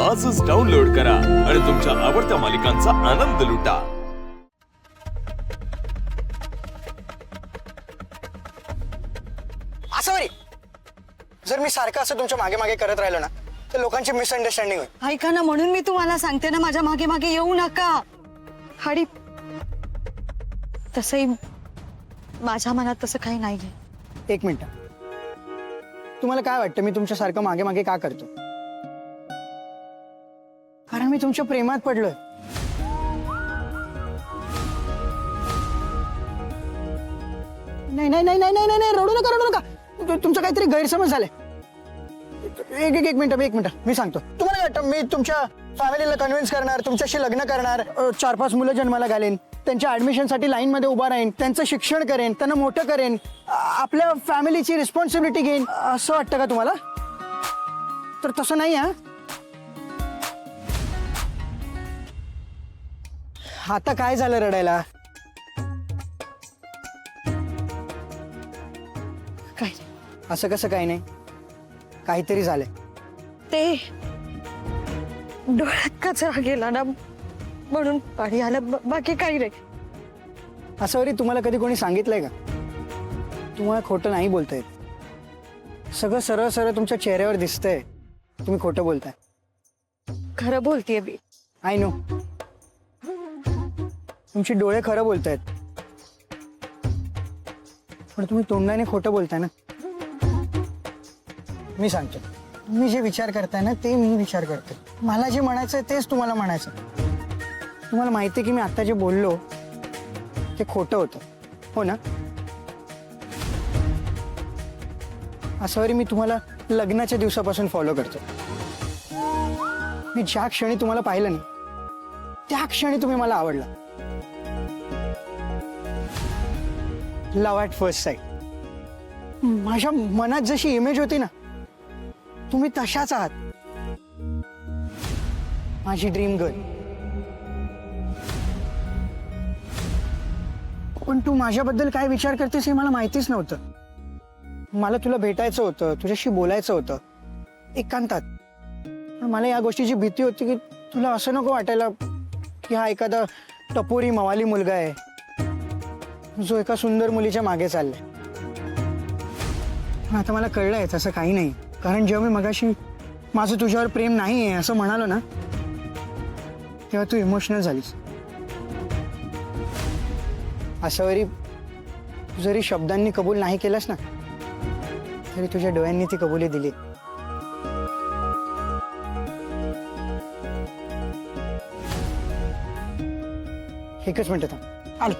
आजच डाउनलोड करा आणि तुमच्या आवडत्या मालिकांचा आनंद लुटा। आसावरी, जर मी सारखं असं तुमच्या मागे मागे करत राहिलो ना तर लोकांची मिसअंडरस्टँडिंग होईल। ऐका ना, म्हणून मी तुम्हाला सांगते ना, माझ्या मागे मागे येऊ नका। आणि तसंही माझ्या मनात तसं काही नाहीये। एक मिनिट, तुम्हाला काय वाटतं मी तुमच्या सारखं मागे मागे का करतो? कारण मी तुमच्या प्रेमात पडलोय। नाही नाही नाही नाही नाही नाही, रडू नका रडू नका, तुमचं काहीतरी गैरसमज झालंय। एक मिनिट मी सांगतो। तुम्हाला काय वाटतं मी तुमच्या फॅमिलीला कन्व्हिन्स करणार, तुमच्याशी लग्न करणार, 4-5 मुलं जन्माला घालेन, त्यांच्या ऍडमिशनसाठी लाईन मध्ये उभा राहीन, त्यांचं शिक्षण करेन, त्यांना मोठं करेन, आपल्या फॅमिलीची रिस्पॉन्सिबिलिटी घेईन, असं वाटतं का तुम्हाला? तर तसं नाही हा। आता काय झालं रडायला? काय असं कसं काही नाही, काहीतरी झालंय। ते डोळ्यात कचरा गेला ना, म्हणून पाणी आलं, बाकी काही नाही। असं वरी तुम्हाला कधी कोणी सांगितलंय का तुम्हाला खोटं नाही बोलता येत? सगळं सरळ सरळ तुमच्या चेहऱ्यावर दिसतंय, तुम्ही खोटं बोलताय। खरं बोलतेय मी। आय नो, तुमचे डोळे खरं बोलतायत, पण तुम्ही तोंडाने खोटं बोलताय ना। मी सांगतो, तुम्ही जे विचार करताय ना ते मी विचार करते। मला जे म्हणायचंय तेच तुम्हाला म्हणायचं। तुम्हाला माहिती की मी आता जे बोललो ते खोटं होतं, हो ना? असं मी तुम्हाला लग्नाच्या दिवसापासून फॉलो करतो। मी ज्या क्षणी तुम्हाला पाहिलं नाही त्या क्षणी तुम्ही मला आवडला। Love at first sight. माझ्या मनात जशी इमेज होती ना, तुम्ही तशाच आहात, माझी ड्रीम गर्ल। पण तू माझ्याबद्दल काय विचार करतेस हे मला माहितीच नव्हतं। मला तुला भेटायचं होतं, तुझ्याशी बोलायचं होतं एकांतात, पण मला या गोष्टीची भीती होती की तुला असं नको वाटायला की हा एखादा टपोरी मवाली मुलगा आहे जो एका सुंदर मुलीच्या मागे चाललाय। पण आता मला कळलंय तसं काही नाही, कारण जेव्हा मी मगाशी माझं तुझ्यावर प्रेम नाही आहे असं म्हणालो ना तेव्हा तू इमोशनल झालीस। असं जरी शब्दांनी कबूल नाही केलंस ना तरी तुझ्या डोळ्यांनी ती कबुली दिली। एकच मिनिट थांब, आलो।